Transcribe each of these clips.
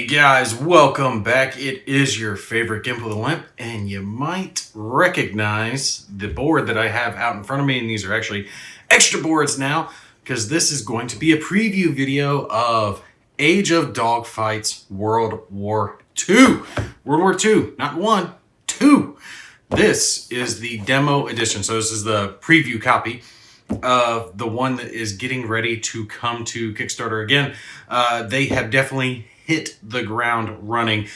Guys, welcome back. It is your favorite Gimp with a Limp, and you might recognize the board that I have out in front of me, and these are actually extra boards now, because this is going to be a preview video of Age of Dogfights World War II. World War II, not one, two. This is the demo edition, so this is the preview copy of the one that is getting ready to come to Kickstarter again. They have definitely hit the ground running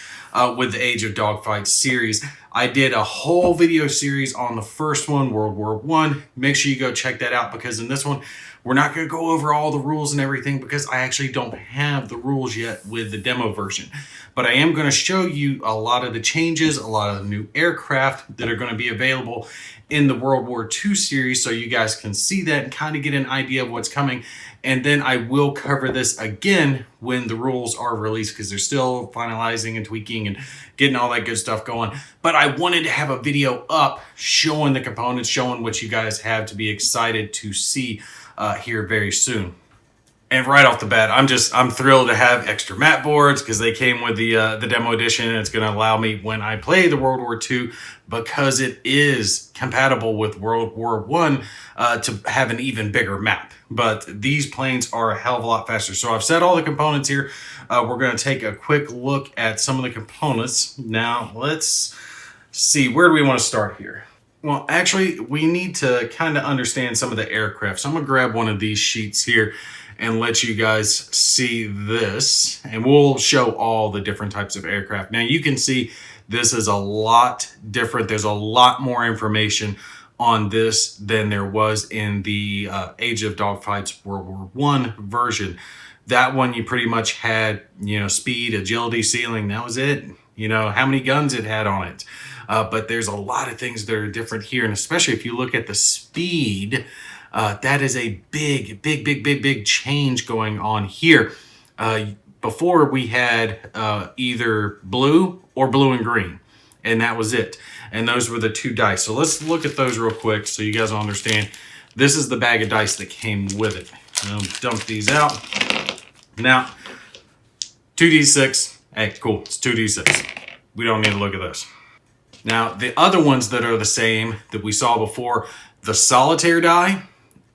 with the Age of Dogfights series. I did a whole video series on the first one, World War I. Make sure you go check that out, because in this one, we're not going to go over all the rules and everything, because I actually don't have the rules yet with the demo version. But I am going to show you a lot of the changes, a lot of the new aircraft that are going to be available in the World War II series, so you guys can see that and kind of get an idea of what's coming. And then I will cover this again when the rules are released, because they're still finalizing and tweaking and getting all that good stuff going. But I wanted to have a video up showing the components, showing what you guys have to be excited to see here very soon. And right off the bat, I'm thrilled to have extra mat boards, because they came with the demo edition, and it's going to allow me, when I play the World War II, because it is compatible with World War I, to have an even bigger map. But these planes are a hell of a lot faster. So I've set all the components here. We're going to take a quick look at some of the components. Now, let's see. Where do we want to start here? Well, actually, we need to kind of understand some of the aircraft. So I'm going to grab one of these sheets here and let you guys see this, and we'll show all the different types of aircraft. Now you can see this is a lot different. There's a lot more information on this than there was in the Age of Dogfights World War I version. That one you pretty much had, speed, agility, ceiling, that was it. How many guns it had on it. But there's a lot of things that are different here, and especially if you look at the speed, that is a big change going on here. Before we had either blue or blue and green, and that was it. And those were the two dice. So let's look at those real quick so you guys will understand. This is the bag of dice that came with it. I'll dump these out. Now, 2d6. Hey, cool, it's 2d6. We don't need to look at this. Now, the other ones that are the same that we saw before, the solitaire die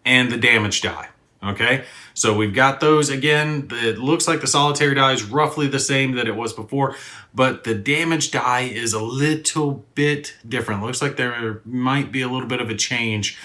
and the damage die, okay? So we've got those again. It looks like the solitaire die is roughly the same that it was before, but the damage die is a little bit different. Looks like there might be a little bit of a change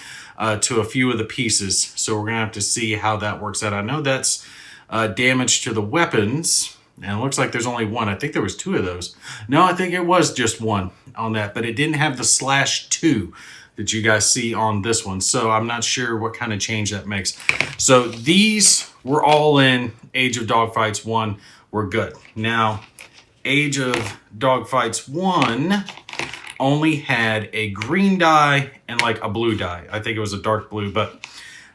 to a few of the pieces. So we're gonna have to see how that works out. I know that's damage to the weapons, and it looks like there's only one. I think there was two of those. No, I think it was just one on that, but it didn't have the /2 that you guys see on this one. So I'm not sure what kind of change that makes. So these were all in Age of Dogfights 1. We're good. Now, Age of Dogfights 1 only had a green die and like a blue die. I think it was a dark blue, but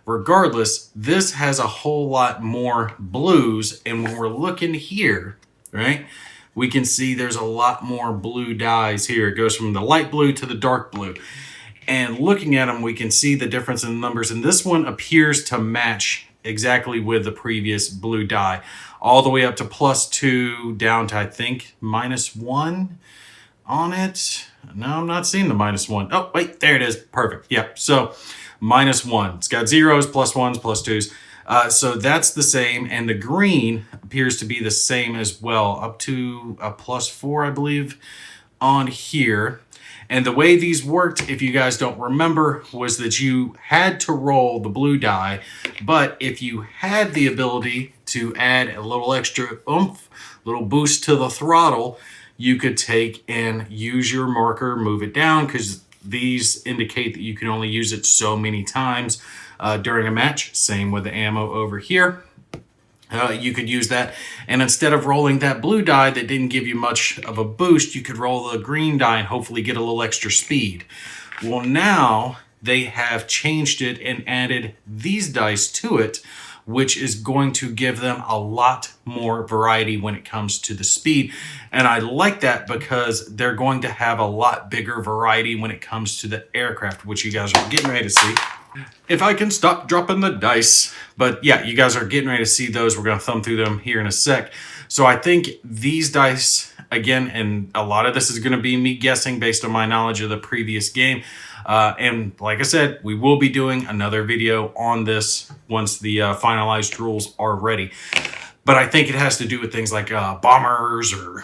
regardless, this has a whole lot more blues. And when we're looking here, right, we can see there's a lot more blue dyes here. It goes from the light blue to the dark blue. And looking at them, we can see the difference in the numbers. And this one appears to match exactly with the previous blue die. All the way up to +2, down to, I think, -1 on it. No, I'm not seeing the -1. Oh, wait, there it is. Perfect. Yep. So -1. It's got zeros, +1s, +2s. So that's the same. And the green appears to be the same as well, up to a +4, I believe, on here. And the way these worked, if you guys don't remember, was that you had to roll the blue die, but if you had the ability to add a little extra oomph, little boost to the throttle, you could take and use your marker, move it down, because these indicate that you can only use it so many times during a match. Same with the ammo over here. You could use that, and instead of rolling that blue die that didn't give you much of a boost, you could roll the green die and hopefully get a little extra speed. Well, now they have changed it and added these dice to it, which is going to give them a lot more variety when it comes to the speed. And I like that, because they're going to have a lot bigger variety when it comes to the aircraft, which you guys are getting ready to see. If I can stop dropping the dice. But yeah, you guys are getting ready to see those. We're going to thumb through them here in a sec. So I think these dice, again, and a lot of this is going to be me guessing based on my knowledge of the previous game. And like I said, we will be doing another video on this once the finalized rules are ready. But I think it has to do with things like bombers or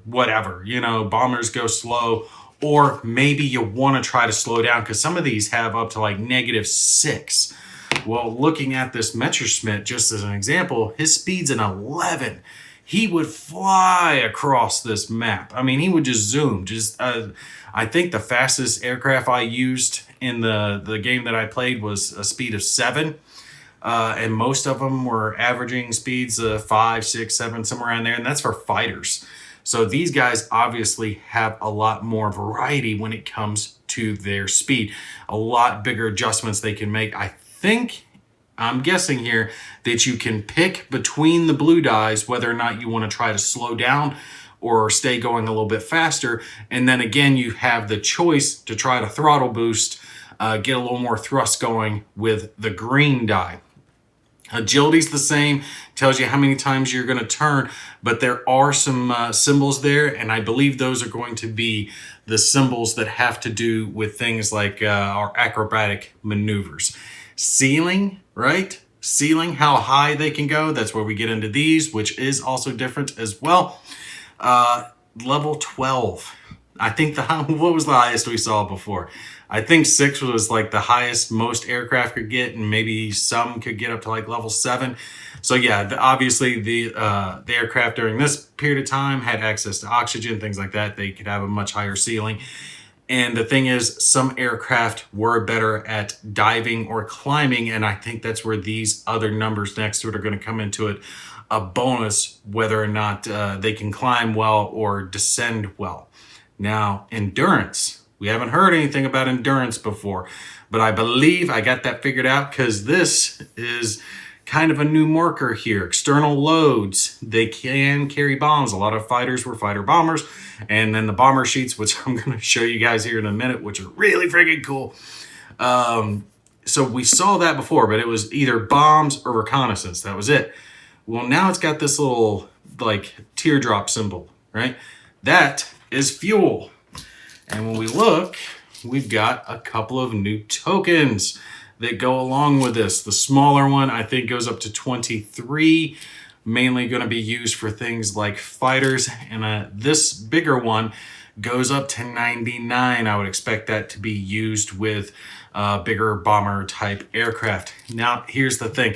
whatever. You know, bombers go slow, or maybe you want to try to slow down because some of these have up to like -6. Well, looking at this Messerschmitt, just as an example, his speed's an 11. He would fly across this map. I mean, he would just zoom. I think the fastest aircraft I used in the game that I played was a speed of 7. And most of them were averaging speeds of 5, 6, 7, somewhere around there. And that's for fighters. So these guys obviously have a lot more variety when it comes to their speed. A lot bigger adjustments they can make. I'm guessing here that you can pick between the blue dies whether or not you want to try to slow down or stay going a little bit faster. And then again, you have the choice to try to throttle boost, get a little more thrust going with the green die. Agility's the same, tells you how many times you're going to turn, but there are some symbols there, and I believe those are going to be the symbols that have to do with things like our acrobatic maneuvers. Ceiling, right? Ceiling, how high they can go. That's where we get into these, which is also different as well. Level 12. I think what was the highest we saw before? I think 6 was like the highest most aircraft could get, and maybe some could get up to like level 7. So yeah, obviously the aircraft during this period of time had access to oxygen, things like that. They could have a much higher ceiling. And the thing is, some aircraft were better at diving or climbing, and I think that's where these other numbers next to it are going to come into it. A bonus whether or not they can climb well or descend well. Now, endurance. We haven't heard anything about endurance before, but I believe I got that figured out because this is kind of a new marker here. External loads. They can carry bombs. A lot of fighters were fighter bombers. And then the bomber sheets, which I'm going to show you guys here in a minute, which are really freaking cool. So we saw that before, but it was either bombs or reconnaissance. That was it. Well, now it's got this little like teardrop symbol, right? That is fuel. And when we look, we've got a couple of new tokens that go along with this. The smaller one, I think, goes up to 23, mainly going to be used for things like fighters. And this bigger one goes up to 99. I would expect that to be used with bigger bomber type aircraft. Now, here's the thing.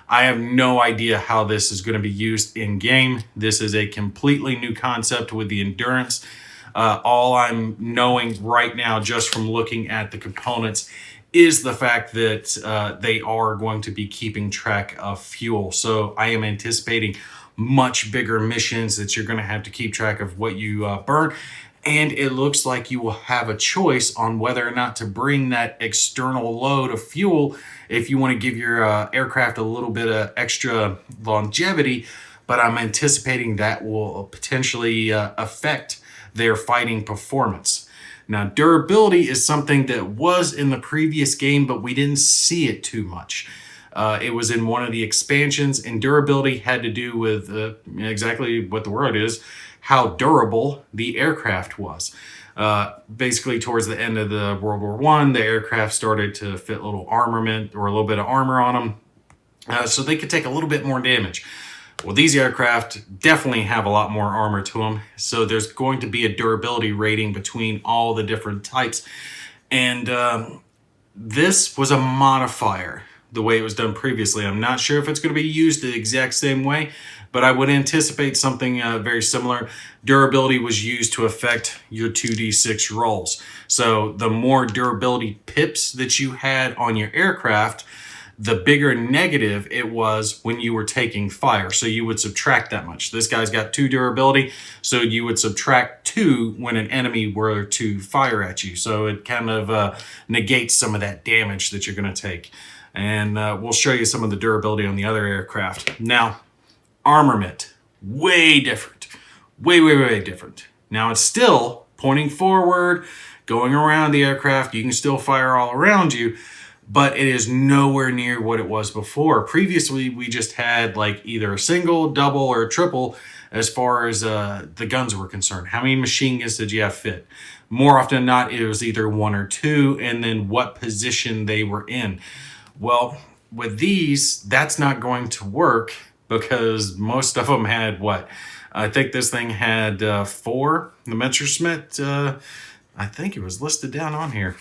I have no idea how this is going to be used in game. This is a completely new concept with the endurance. All I'm knowing right now, just from looking at the components, is the fact that they are going to be keeping track of fuel. So I am anticipating much bigger missions that you're going to have to keep track of what you burn. And it looks like you will have a choice on whether or not to bring that external load of fuel if you want to give your aircraft a little bit of extra longevity. But I'm anticipating that will potentially affect their fighting performance. Now, durability is something that was in the previous game, but we didn't see it too much. It was in one of the expansions, and durability had to do with exactly what the word is, how durable the aircraft was. Basically, towards the end of the World War I, the aircraft started to fit little armament or a little bit of armor on them, so they could take a little bit more damage. Well, these aircraft definitely have a lot more armor to them, so there's going to be a durability rating between all the different types. And this was a modifier, the way it was done previously. I'm not sure if it's going to be used the exact same way, but I would anticipate something very similar. Durability was used to affect your 2d6 rolls. So the more durability pips that you had on your aircraft, the bigger negative it was when you were taking fire. So you would subtract that much. This guy's got 2 durability, so you would subtract 2 when an enemy were to fire at you. So it kind of negates some of that damage that you're going to take. And we'll show you some of the durability on the other aircraft. Now, armament, way different. Way different. Now, it's still pointing forward, going around the aircraft. You can still fire all around you, but it is nowhere near what it was before. Previously, we just had like either a single, double, or triple as far as the guns were concerned. How many machine guns did you have fit? More often than not, it was either one or two, and then what position they were in. Well, with these, that's not going to work because most of them had what? I think this thing had 4. The Messerschmitt, I think it was listed down on here.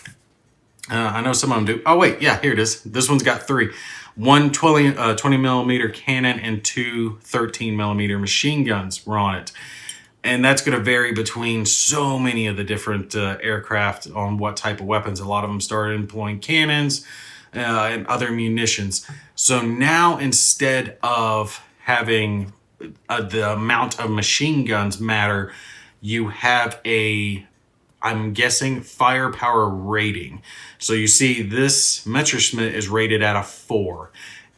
I know some of them do. Oh, wait. Yeah, here it is. This one's got 3. One 20 millimeter cannon and 2 13 millimeter machine guns were on it. And that's going to vary between so many of the different aircraft on what type of weapons. A lot of them started employing cannons and other munitions. So now instead of having the amount of machine guns matter, you have a, I'm guessing, firepower rating. So you see this Messerschmitt is rated at a 4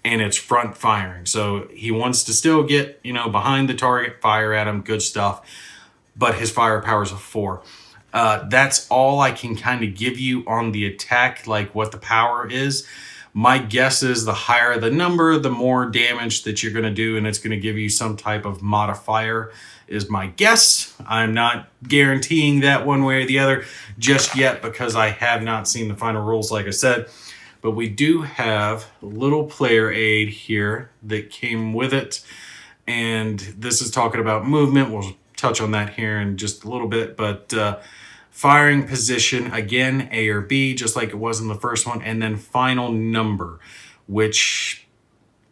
and it's front firing. So he wants to still get, behind the target, fire at him, good stuff. But his firepower is a 4. That's all I can kind of give you on the attack, like what the power is. My guess is the higher the number, the more damage that you're going to do, and it's going to give you some type of modifier, is my guess. I'm not guaranteeing that one way or the other just yet because I have not seen the final rules, like I said. But we do have a little player aid here that came with it, and this is talking about movement. We'll touch on that here in just a little bit, but firing position, again, A or B, just like it was in the first one, and then final number, which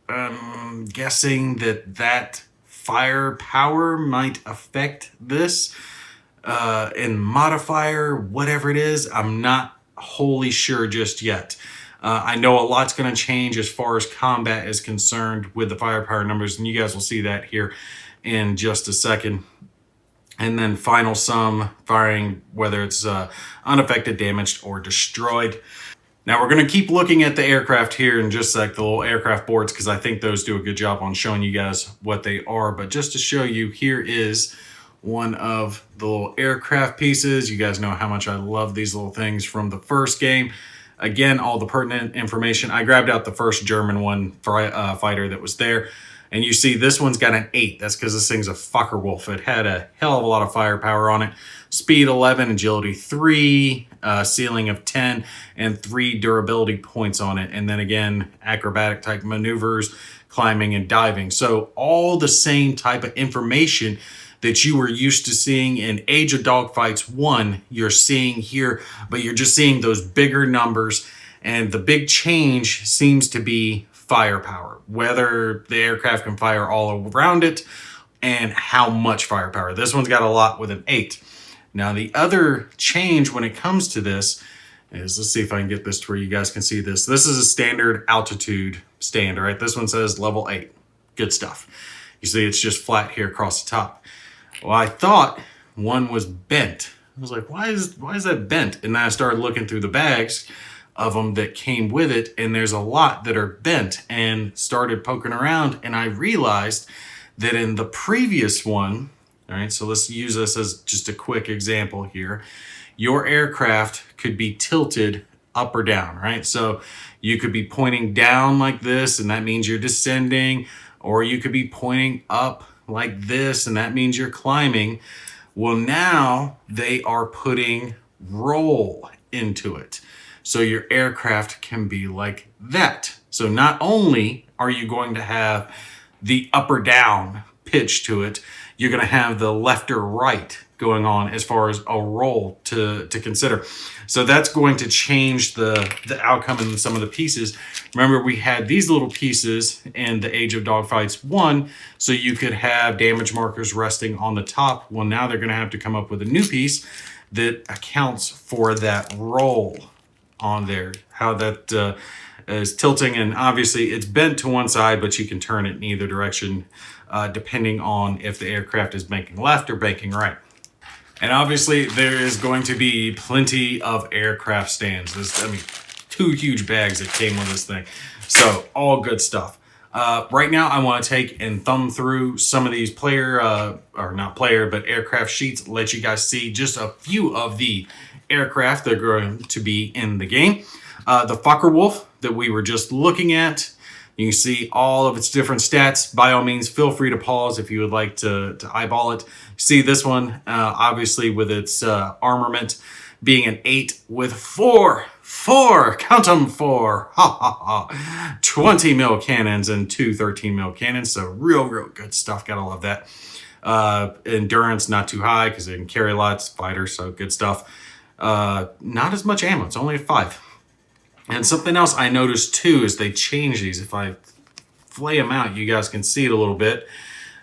I'm guessing that firepower might affect this, and modifier, whatever it is, I'm not wholly sure just yet. I know a lot's going to change as far as combat is concerned with the firepower numbers, and you guys will see that here in just a second. And then final sum, firing, whether it's unaffected, damaged, or destroyed. Now we're going to keep looking at the aircraft here and just like the little aircraft boards because I think those do a good job on showing you guys what they are. But just to show you, here is one of the little aircraft pieces. You guys know how much I love these little things from the first game. Again, all the pertinent information. I grabbed out the first German one fighter that was there. And you see this one's got an 8. That's because this thing's a fucker wolf. It had a hell of a lot of firepower on it. Speed 11, agility 3, ceiling of 10, and 3 durability points on it. And then again, acrobatic type maneuvers, climbing and diving. So all the same type of information that you were used to seeing in Age of Dogfights 1, you're seeing here, but you're just seeing those bigger numbers. And the big change seems to be firepower, whether the aircraft can fire all around it and how much firepower. This one's got a lot with an 8. Now the other change when it comes to this is, let's see if I can get this to where you guys can see this. This is a standard altitude stand, all right? This one says level 8. Good stuff. You see it's just flat here across the top. Well, I thought one was bent. I was like, why is that bent? And then I started looking through the bags of them that came with it, and there's a lot that are bent, and started poking around, and I realized that in the previous one, all right, so let's use this as just a quick example here. Your aircraft could be tilted up or down, right? So you could be pointing down like this, and that means you're descending, or you could be pointing up like this, and that means you're climbing. Well, now they are putting roll into it. So your aircraft can be like that. So not only are you going to have the up or down pitch to it, you're going to have the left or right going on as far as a roll to consider. So that's going to change the outcome in some of the pieces. Remember, we had these little pieces in the Age of Dogfights 1, so you could have damage markers resting on the top. Well, now they're going to have to come up with a new piece that accounts for that roll on there, how that is tilting, and obviously it's bent to one side, but you can turn it in either direction depending on if the aircraft is banking left or banking right. And obviously there is going to be plenty of aircraft stands. I mean, 2 huge bags that came with this thing. So all good stuff. Right now I want to take and thumb through some of these aircraft sheets, let you guys see just a few of the aircraft that are going to be in the game. The Fokker Wolf, that we were just looking at. You can see all of its different stats. By all means, feel free to pause if you would like to eyeball it. See this one, obviously with its armament being an 8 with four, count them, 4, 20 mil cannons and 2 13 mil cannons. So real good stuff. Gotta love that. Endurance, not too high because it can carry lots, fighter, so good stuff. Not as much ammo, it's only a 5. And something else I noticed too is they change these. If I flay them out, you guys can see it a little bit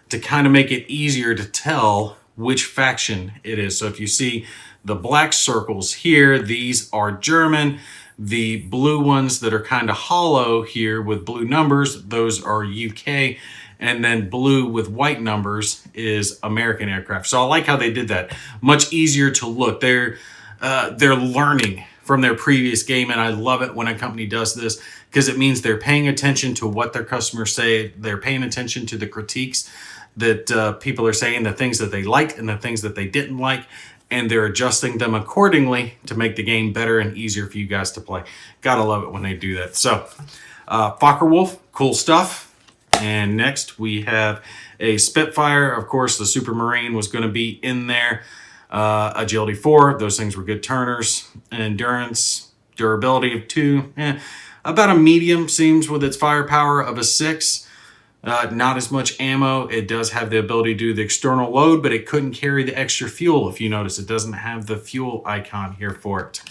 to kind of make it easier to tell which faction it is. So if you see the black circles here, these are German. The blue ones that are kind of hollow here with blue numbers, those are UK. And then blue with white numbers is American aircraft. So I like how they did that. Much easier to look. They're learning from their previous game, and I love it when a company does this because it means they're paying attention to what their customers say. They're paying attention to the critiques that people are saying, the things that they liked and the things that they didn't like, and they're adjusting them accordingly to make the game better and easier for you guys to play. Gotta love it when they do that. So, Focke-Wulf, cool stuff. And next we have a Spitfire. Of course, the Supermarine was going to be in there. Agility 4, those things were good turners. Endurance, durability of 2, about a medium seems with its firepower of a 6. Not as much ammo. It does have the ability to do the external load, but it couldn't carry the extra fuel. If you notice, it doesn't have the fuel icon here for it.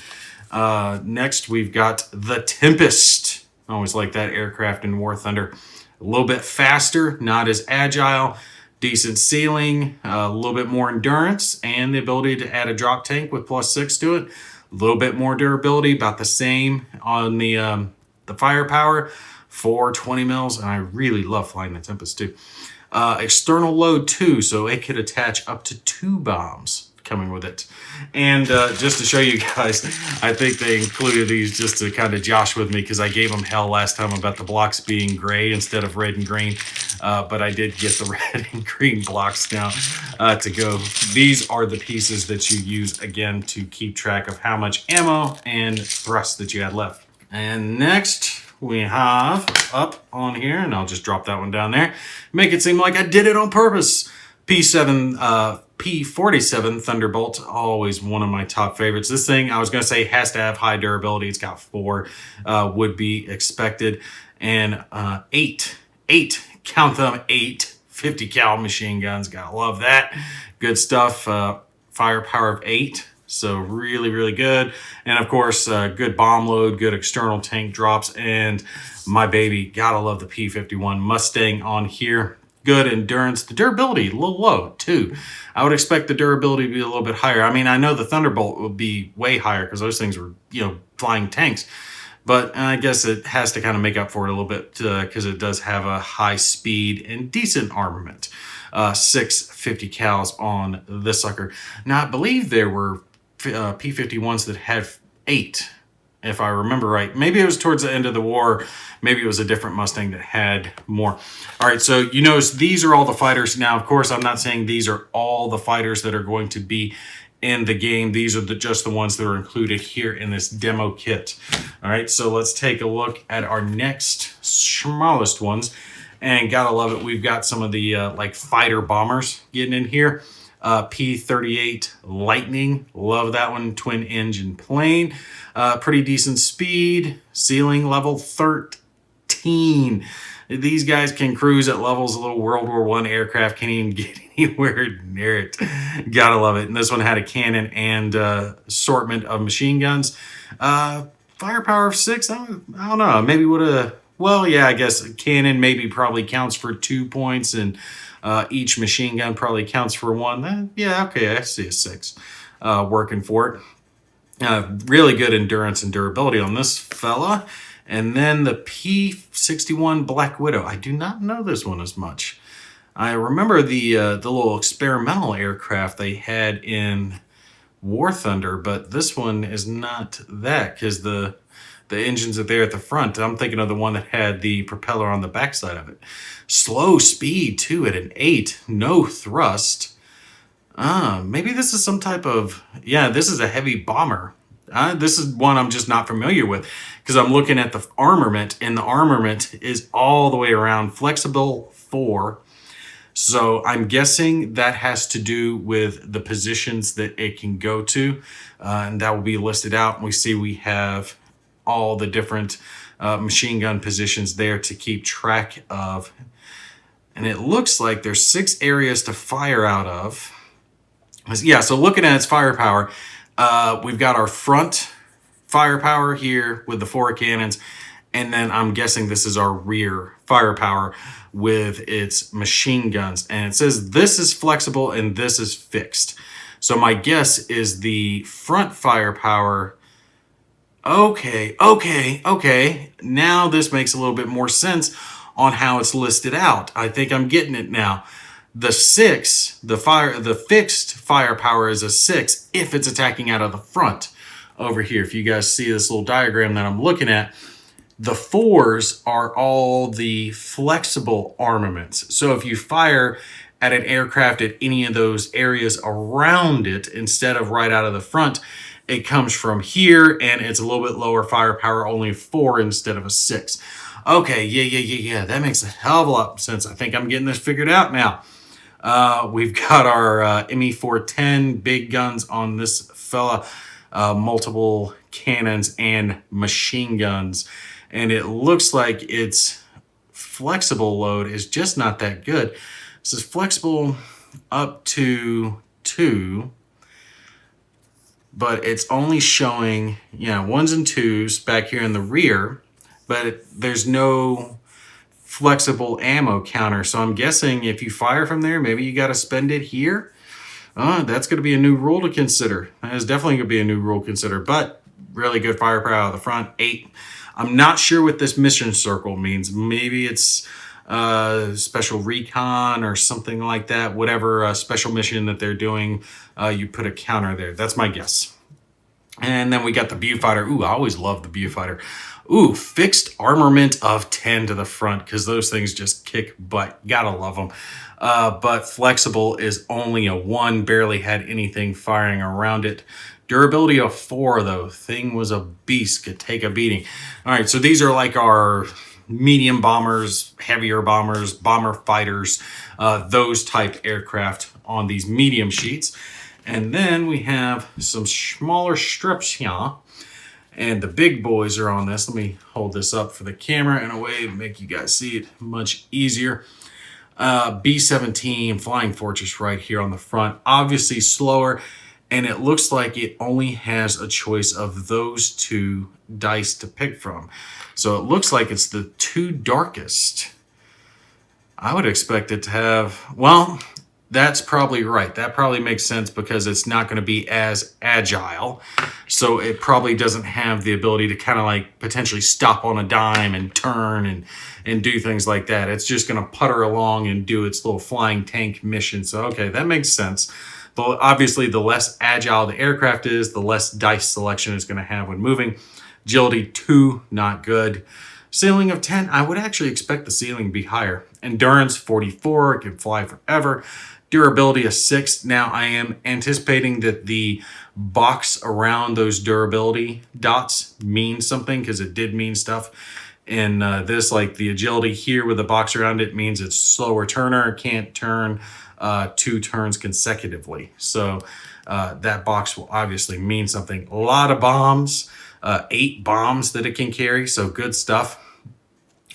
Next, we've got the Tempest. I always like that aircraft in War Thunder. A little bit faster, not as agile. Decent ceiling, a little bit more endurance, and the ability to add a drop tank with +6 to it. A little bit more durability, about the same on the firepower, 420 mils, and I really love flying the Tempest too. External load 2, so it could attach up to 2 bombs coming with it. And just to show you guys, I think they included these just to kind of josh with me because I gave them hell last time about the blocks being gray instead of red and green. But I did get the red and green blocks now to go. These are the pieces that you use, again, to keep track of how much ammo and thrust that you had left. And next, we have up on here, and I'll just drop that one down there, make it seem like I did it on purpose. P47 Thunderbolt, always one of my top favorites. This thing, I was going to say, has to have high durability. It's got 4, would be expected. And 8, count them, 8 50 cal machine guns. Gotta love that. Good stuff. Firepower of 8. So really good. And of course, good bomb load, good external tank drops. And my baby, gotta love the P51 Mustang on here. Good endurance. The durability, a little low too. I would expect the durability to be a little bit higher. I mean, I know the Thunderbolt would be way higher because those things were, flying tanks. But I guess it has to kind of make up for it a little bit because it does have a high speed and decent armament. 6 50 cals on this sucker. Now, I believe there were P51s that had 8, if I remember right. Maybe it was towards the end of the war. Maybe it was a different Mustang that had more. All right, so you notice these are all the fighters. Now, of course, I'm not saying these are all the fighters that are going to be in the game. These are just the ones that are included here in this demo kit. All right, so let's take a look at our next smallest ones. And gotta love it, we've got some of the like fighter bombers getting in here. P-38 Lightning, love that one, twin engine plane. Pretty decent speed, ceiling level 13. These guys can cruise at levels a little World War I aircraft can't even get anywhere near it. Gotta love it. And this one had a cannon and assortment of machine guns. Firepower of 6, I don't know, maybe would have, well, yeah, I guess a cannon maybe probably counts for 2 points, and each machine gun probably counts for 1. Yeah, okay, I see a 6 working for it. Really good endurance and durability on this fella. And then the P61 Black Widow. I do not know this one as much. I remember the little experimental aircraft they had in War Thunder, but this one is not that because the engines are there at the front. I'm thinking of the one that had the propeller on the backside of it. Slow speed too at an 8, no thrust. Maybe this is some type of, yeah, this is a heavy bomber. This is one I'm just not familiar with because I'm looking at the armament, and the armament is all the way around flexible 4. So I'm guessing that has to do with the positions that it can go to, and that will be listed out. And we have all the different machine gun positions there to keep track of. And it looks like there's 6 areas to fire out of. Yeah, so looking at its firepower, we've got our front firepower here with the 4 cannons, and then I'm guessing this is our rear firepower with its machine guns. And it says this is flexible and this is fixed. So my guess is the front firepower. Okay. Now this makes a little bit more sense on how it's listed out. I think I'm getting it now. The 6, the fixed firepower is a 6 if it's attacking out of the front over here. If you guys see this little diagram that I'm looking at, the 4s are all the flexible armaments. So if you fire at an aircraft at any of those areas around it instead of right out of the front, it comes from here and it's a little bit lower firepower, only 4 instead of a 6. Okay, yeah. That makes a hell of a lot of sense. I think I'm getting this figured out now. We've got our ME410 big guns on this fella, multiple cannons and machine guns. And it looks like its flexible load is just not that good. This is flexible up to 2, but it's only showing, 1s and 2s back here in the rear, but there's no flexible ammo counter. So I'm guessing if you fire from there, maybe you got to spend it here. That's going to be a new rule to consider. That is definitely going to be a new rule to consider, but really good firepower out of the front, 8. I'm not sure what this mission circle means. Maybe it's special recon or something like that. Whatever special mission that they're doing, you put a counter there. That's my guess. And then we got the viewfighter. Ooh, I always love the viewfighter. Ooh, fixed armament of 10 to the front because those things just kick butt. Gotta love them. But flexible is only a 1. Barely had anything firing around it. Durability of 4, though. Thing was a beast. Could take a beating. All right, so these are like our medium bombers, heavier bombers, bomber fighters, those type aircraft on these medium sheets. And then we have some smaller strips here. And the big boys are on this. Let me hold this up for the camera in a way to make you guys see it much easier. B-17 Flying Fortress right here on the front. Obviously slower. And it looks like it only has a choice of those 2 dice to pick from. So it looks like it's the 2 darkest. I would expect it to have, well, that's probably right. That probably makes sense because it's not going to be as agile. So it probably doesn't have the ability to kind of like potentially stop on a dime and turn and do things like that. It's just going to putter along and do its little flying tank mission. So, okay, that makes sense. But obviously, the less agile the aircraft is, the less dice selection it's going to have when moving. Agility 2, not good. Ceiling of 10, I would actually expect the ceiling to be higher. Endurance 44, it can fly forever. Durability of 6. Now, I am anticipating that the box around those durability dots means something because it did mean stuff. In this, like the agility here with the box around it means it's slower turner, can't turn 2 turns consecutively. So that box will obviously mean something. A lot of bombs, 8 bombs that it can carry, so good stuff.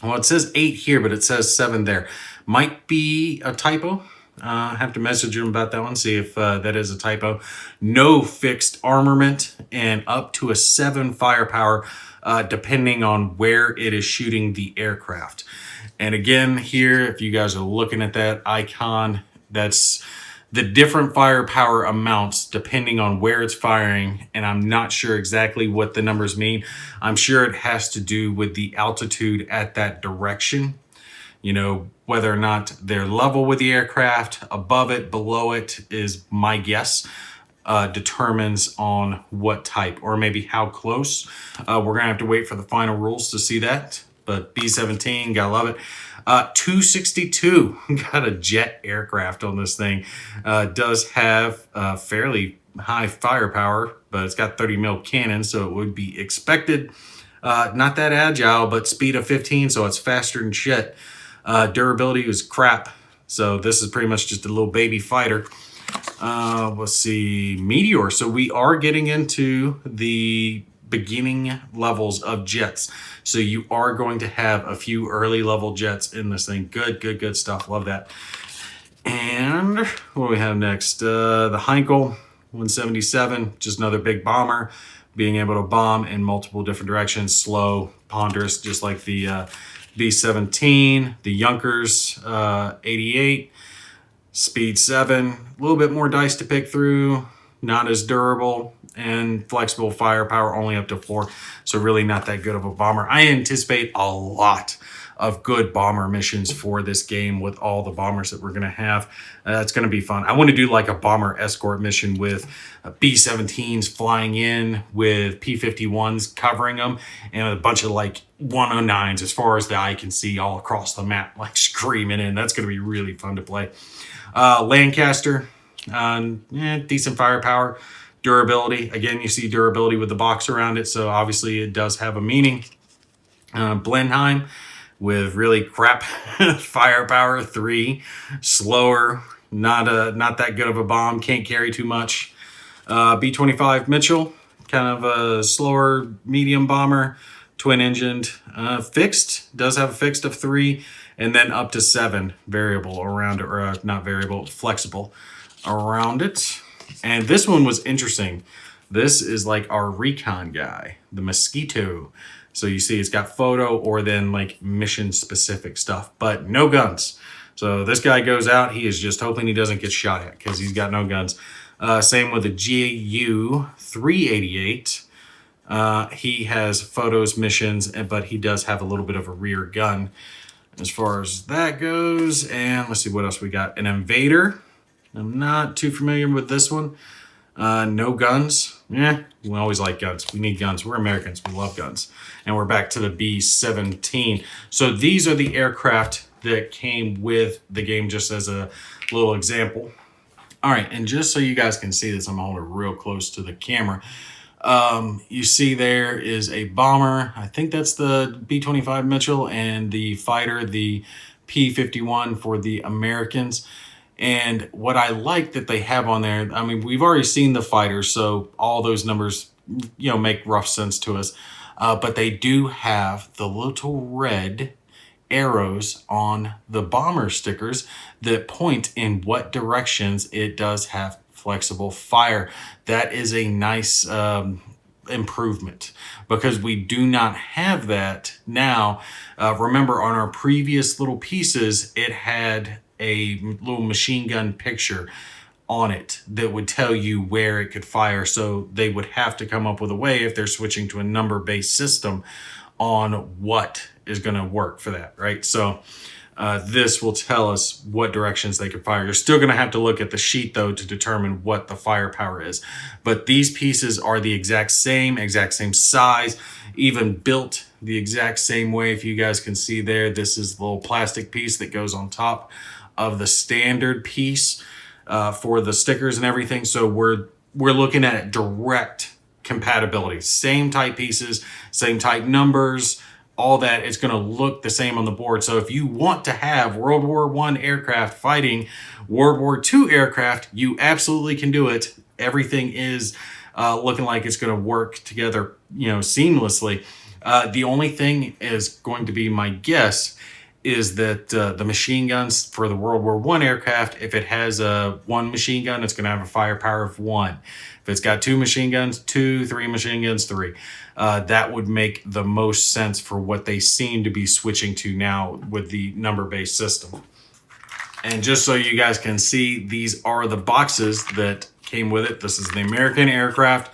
Well, it says 8 here, but it says 7 there. Might be a typo. I have to message him about that one, see if that is a typo. No fixed armament and up to a 7 firepower, depending on where it is shooting the aircraft. And again, here, if you guys are looking at that icon, that's the different firepower amounts depending on where it's firing. And I'm not sure exactly what the numbers mean. I'm sure it has to do with the altitude at that direction. You know, whether or not they're level with the aircraft, above it, below it is my guess. Determines on what type or maybe how close. We're going to have to wait for the final rules to see that. But B-17, gotta love it. 262, got a jet aircraft on this thing. Does have fairly high firepower, but it's got 30 mil cannon, so it would be expected. Not that agile, but speed of 15, so it's faster than shit. Durability is crap, so this is pretty much just a little baby fighter. Let's see, Meteor. So we are getting into the beginning levels of jets. So you are going to have a few early level jets in this thing. Good stuff. Love that. And what do we have next? The Heinkel 177, just another big bomber, being able to bomb in multiple different directions, slow, ponderous, just like the B-17, the Junkers 88, speed 7, a little bit more dice to pick through, not as durable, and flexible firepower only up to 4, so really not that good of a bomber. I anticipate a lot of good bomber missions for this game with all the bombers that we're going to have. It's going to be fun. I want to do like a bomber escort mission with B-17s flying in with P-51s covering them and a bunch of like 109s as far as the eye can see all across the map, like screaming in. That's going to be really fun to play. Lancaster, decent firepower. Durability, again, you see durability with the box around it, so obviously it does have a meaning. Blenheim, with really crap firepower, 3, slower, not that good of a bomb, can't carry too much. B-25 Mitchell, kind of a slower medium bomber, twin-engined, fixed, does have a fixed of 3, and then up to 7 variable around it, or not variable, flexible around it. And this one was interesting. This is like our recon guy, the Mosquito. So you see it's got photo or then like mission specific stuff, but no guns. So this guy goes out, he is just hoping he doesn't get shot at because he's got no guns. Same with the GU 388. He has photos, missions, but he does have a little bit of a rear gun as far as that goes. And let's see what else we got. An Invader. I'm not too familiar with this one. No guns. Yeah, we always like guns. We need guns. We're Americans. We love guns. And we're back to the B-17. So these are the aircraft that came with the game, just as a little example. All right, and just so you guys can see this, I'm going to hold it real close to the camera. You see there is a bomber. I think that's the B-25 Mitchell, and the fighter, the P-51 for the Americans. And what I like that they have on there, I mean, we've already seen the fighters, so all those numbers, you know, make rough sense to us. But they do have the little red arrows on the bomber stickers that point in what directions it does have flexible fire. That is a nice improvement because we do not have that now. Remember, on our previous little pieces, it had a little machine gun picture on it that would tell you where it could fire. So they would have to come up with a way, if they're switching to a number-based system, on what is going to work for that, right? So this will tell us what directions they could fire. You're still going to have to look at the sheet, though, to determine what the firepower is. But these pieces are the exact same size, even built the exact same way. If you guys can see there, this is the little plastic piece that goes on top of the standard piece for the stickers and everything. So we're looking at direct compatibility. Same type pieces, same type numbers, all that. It's going to look the same on the board. So if you want to have World War I aircraft fighting World War II aircraft, you absolutely can do it. Everything is looking like it's going to work together, you know, seamlessly. The only thing is going to be, my guess, is that the machine guns for the World War I aircraft, if it has one machine gun, it's going to have a firepower of 1. If it's got 2 machine guns, 2, 3 machine guns, 3. That would make the most sense for what they seem to be switching to now with the number-based system. And just so you guys can see, these are the boxes that came with it. This is the American aircraft,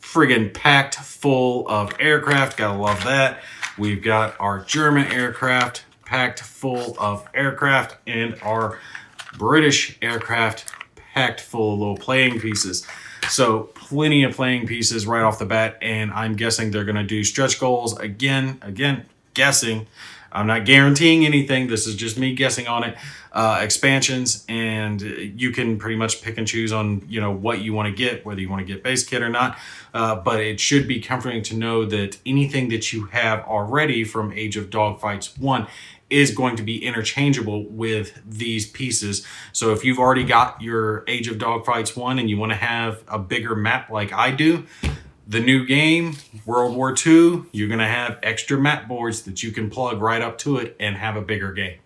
friggin' packed full of aircraft. Gotta love that. We've got our German aircraft packed full of aircraft, and our British aircraft packed full of little playing pieces. So plenty of playing pieces right off the bat, and I'm guessing they're going to do stretch goals again, guessing. I'm not guaranteeing anything. This is just me guessing on it. Expansions, and you can pretty much pick and choose on, you know, what you want to get, whether you want to get base kit or not. But it should be comforting to know that anything that you have already from Age of Dogfights 1 is going to be interchangeable with these pieces. So if you've already got your Age of Dogfights 1 and you want to have a bigger map like I do, the new game, World War II, you're going to have extra map boards that you can plug right up to it and have a bigger game.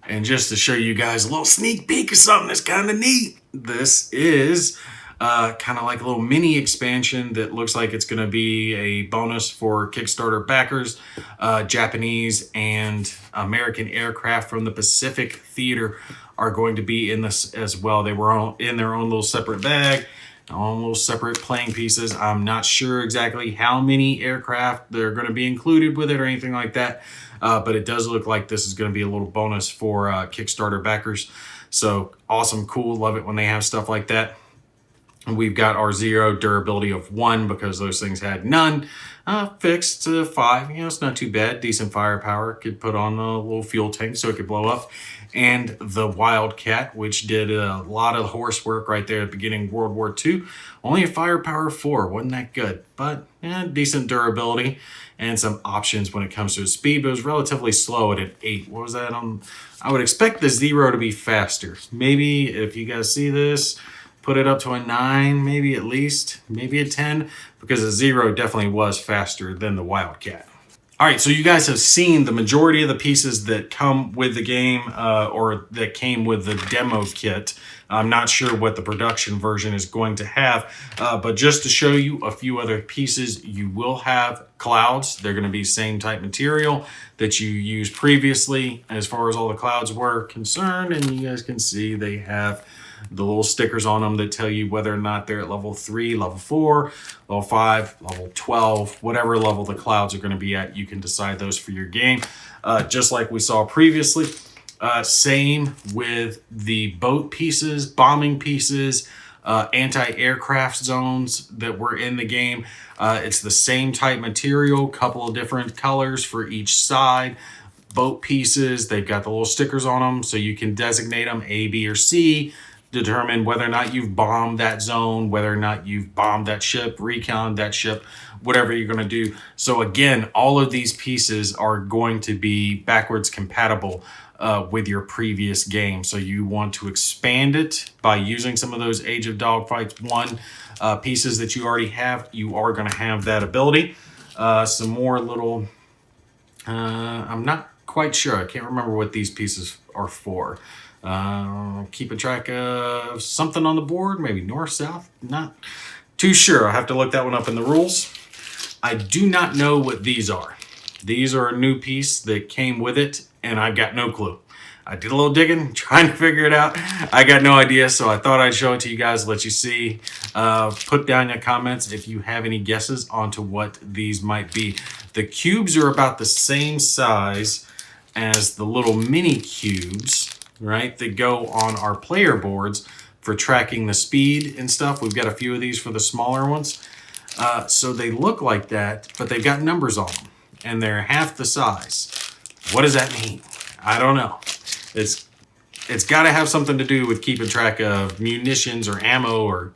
And just to show you guys a little sneak peek of something that's kind of neat, this is kind of like a little mini expansion that looks like it's going to be a bonus for Kickstarter backers. Japanese and American aircraft from the Pacific Theater are going to be in this as well. They were all in their own little separate bag, own little separate playing pieces. I'm not sure exactly how many aircraft they're going to be included with it or anything like that. But it does look like this is going to be a little bonus for Kickstarter backers. So awesome, cool, love it when they have stuff like that. And we've got our 0 durability of 1 because those things had none. Fixed to 5, you know, it's not too bad. Decent firepower, could put on a little fuel tank so it could blow up. And the Wildcat, which did a lot of horse work right there at the beginning of World War II. Only a firepower of 4, wasn't that good, but decent durability and some options when it comes to speed, but it was relatively slow at an 8. What was that on? I would expect the 0 to be faster. Maybe if you guys see this, put it up to a 9, maybe at least, maybe a 10, because the 0 definitely was faster than the Wildcat. All right, so you guys have seen the majority of the pieces that come with the game or that came with the demo kit. I'm not sure what the production version is going to have, but just to show you a few other pieces, you will have clouds. They're going to be same type material that you used previously as far as all the clouds were concerned, and you guys can see they have the little stickers on them that tell you whether or not they're at level 3, level 4, level 5, level 12, whatever level the clouds are going to be at. You can decide those for your game. Just like we saw previously. Same with the boat pieces, bombing pieces, anti-aircraft zones that were in the game. It's the same type material, couple of different colors for each side. Boat pieces, they've got the little stickers on them so you can designate them A, B, or C. Determine whether or not you've bombed that zone, whether or not you've bombed that ship, reconned that ship, whatever you're going to do. So again, all of these pieces are going to be backwards compatible with your previous game. So you want to expand it by using some of those Age of Dogfights 1 pieces that you already have. You are going to have that ability. Some more little, I'm not quite sure. I can't remember what these pieces are for. Keeping track of something on the board, maybe north, south, not too sure. I'll have to look that one up in the rules. I do not know what these are. These are a new piece that came with it, and I've got no clue. I did a little digging, trying to figure it out. I got no idea, so I thought I'd show it to you guys, let you see. Put down your comments if you have any guesses onto what these might be. The cubes are about the same size as the little mini cubes, right, that go on our player boards for tracking the speed and stuff. We've got a few of these for the smaller ones. So they look like that, but they've got numbers on them, and they're half the size. What does that mean? I don't know. It's got to have something to do with keeping track of munitions or ammo or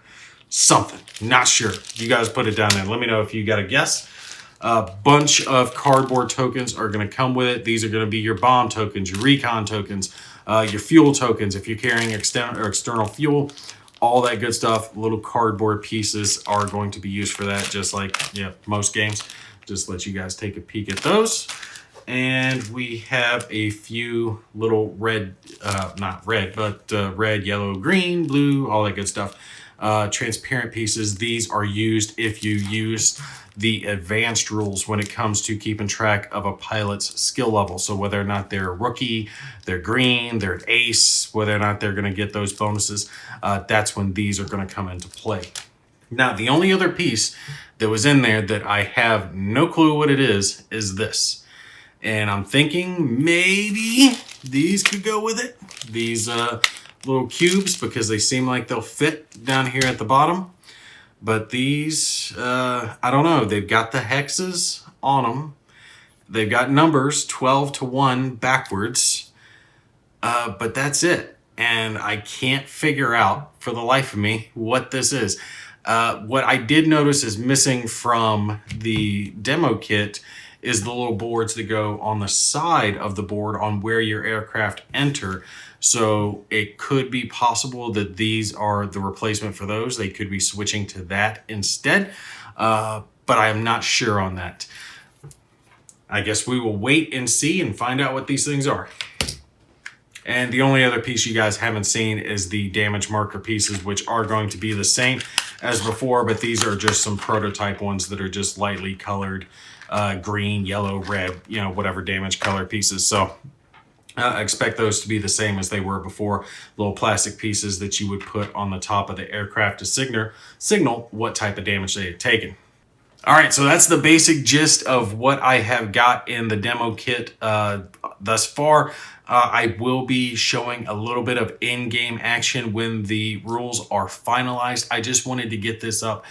something. Not sure. You guys put it down there. Let me know if you got a guess. A bunch of cardboard tokens are going to come with it. These are going to be your bomb tokens, your recon tokens, your fuel tokens if you're carrying external fuel, all that good stuff. Little cardboard pieces are going to be used for that, just like most games. Just let you guys take a peek at those. And we have a few little red, not red, but red, yellow, green, blue, all that good stuff. Transparent pieces. These are used if you use the advanced rules when it comes to keeping track of a pilot's skill level. So whether or not they're a rookie, they're green, they're an ace, whether or not they're going to get those bonuses, that's when these are going to come into play. Now, the only other piece that was in there that I have no clue what it is this. And I'm thinking maybe these could go with it. These little cubes, because they seem like they'll fit down here at the bottom. But these, I don't know. They've got the hexes on them. They've got numbers 12 to 1 backwards, but that's it. And I can't figure out for the life of me what this is. What I did notice is missing from the demo kit is the little boards that go on the side of the board on where your aircraft enter. So it could be possible that these are the replacement for those. They could be switching to that instead, but I am not sure on that. I guess we will wait and see and find out what these things are. And the only other piece you guys haven't seen is the damage marker pieces, which are going to be the same as before, but these are just some prototype ones that are just lightly colored green, yellow, red, you know, whatever damage color pieces. So expect those to be the same as they were before, little plastic pieces that you would put on the top of the aircraft to signal what type of damage they had taken. All right, so that's the basic gist of what I have got in the demo kit thus far. I will be showing a little bit of in-game action when the rules are finalized. I just wanted to get this up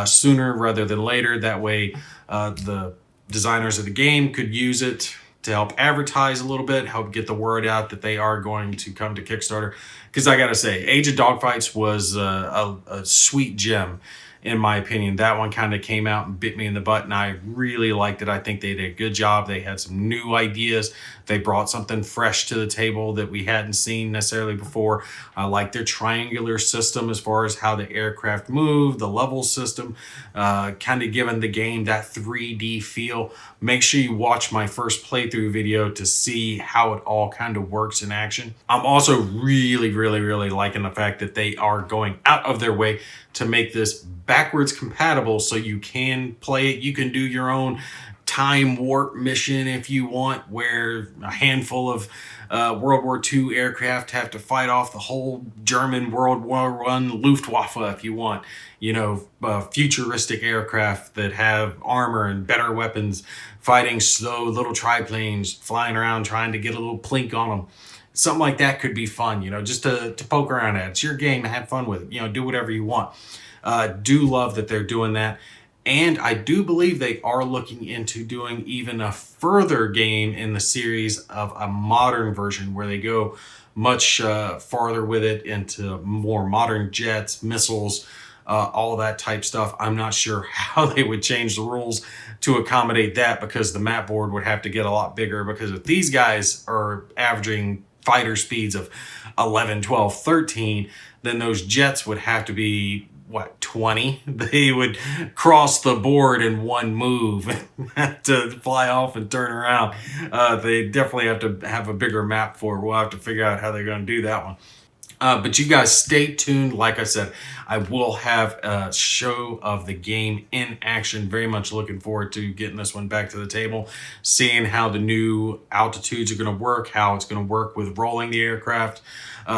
sooner rather than later. That way the designers of the game could use it to help advertise a little bit, help get the word out that they are going to come to Kickstarter. Because I gotta say, Age of Dogfights was a sweet gem. In my opinion, that one kind of came out and bit me in the butt, and I really liked it. I think they did a good job. They had some new ideas. They brought something fresh to the table that we hadn't seen necessarily before. I like their triangular system as far as how the aircraft move, the level system, kind of giving the game that 3D feel. Make sure you watch my first playthrough video to see how it all kind of works in action. I'm also really liking the fact that they are going out of their way to make this backwards compatible so you can play it. You can do your own time warp mission if you want, where a handful of World War II aircraft have to fight off the whole German World War I Luftwaffe if you want. You know, futuristic aircraft that have armor and better weapons, fighting slow little triplanes, flying around trying to get a little plink on them. Something like that could be fun, you know, just to poke around at. It's your game, have fun with it, you know, do whatever you want. Do love that they're doing that. And I do believe they are looking into doing even a further game in the series of a modern version where they go much farther with it into more modern jets, missiles, all that type stuff. I'm not sure how they would change the rules to accommodate that, because the map board would have to get a lot bigger, because if these guys are averaging fighter speeds of 11, 12, 13, then those jets would have to be, what, 20? They would cross the board in one move to fly off and turn around. They definitely have to have a bigger map for it. We'll have to figure out how they're going to do that one. But you guys stay tuned. Like I said, I will have a show of the game in action. Very much looking forward to getting this one back to the table, seeing how the new altitudes are going to work, how it's going to work with rolling the aircraft,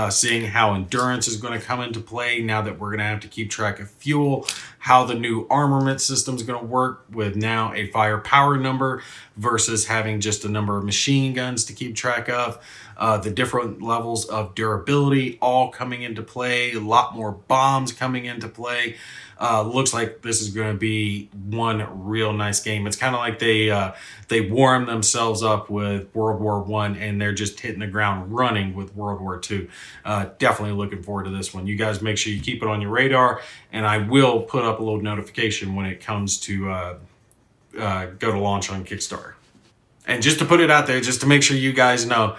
seeing how endurance is going to come into play now that we're going to have to keep track of fuel, how the new armament system is going to work with now a firepower number versus having just a number of machine guns to keep track of. The different levels of durability all coming into play, a lot more bombs coming into play. Looks like this is going to be one real nice game. It's kind of like they warmed themselves up with World War I and they're just hitting the ground running with World War II. Definitely looking forward to this one. You guys make sure you keep it on your radar, and I will put up a little notification when it comes to go to launch on Kickstarter. And just to put it out there, just to make sure you guys know,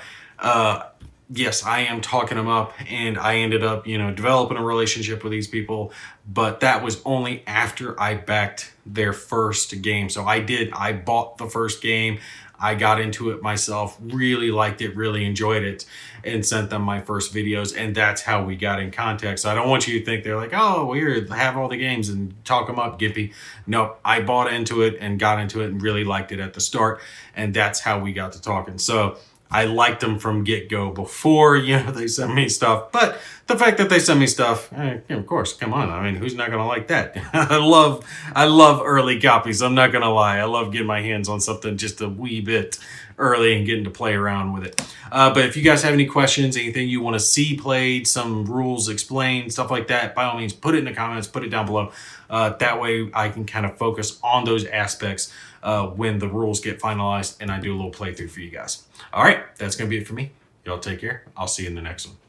yes, I am talking them up, and I ended up, you know, developing a relationship with these people, but that was only after I backed their first game. So I bought the first game, I got into it myself, really liked it, really enjoyed it, and sent them my first videos, and that's how we got in contact. So I don't want you to think they're like, oh, weird, have all the games and talk them up, Gimpy. Nope, I bought into it and got into it and really liked it at the start, and that's how we got to talking. So I liked them from get-go before, you know, they sent me stuff. But the fact that they sent me stuff, of course, come on. I mean, who's not going to like that? I love early copies. I'm not going to lie. I love getting my hands on something just a wee bit early and getting to play around with it. But if you guys have any questions, anything you want to see played, some rules explained, stuff like that, by all means, put it in the comments, put it down below. That way I can kind of focus on those aspects when the rules get finalized and I do a little playthrough for you guys. All right, that's going to be it for me. Y'all take care. I'll see you in the next one.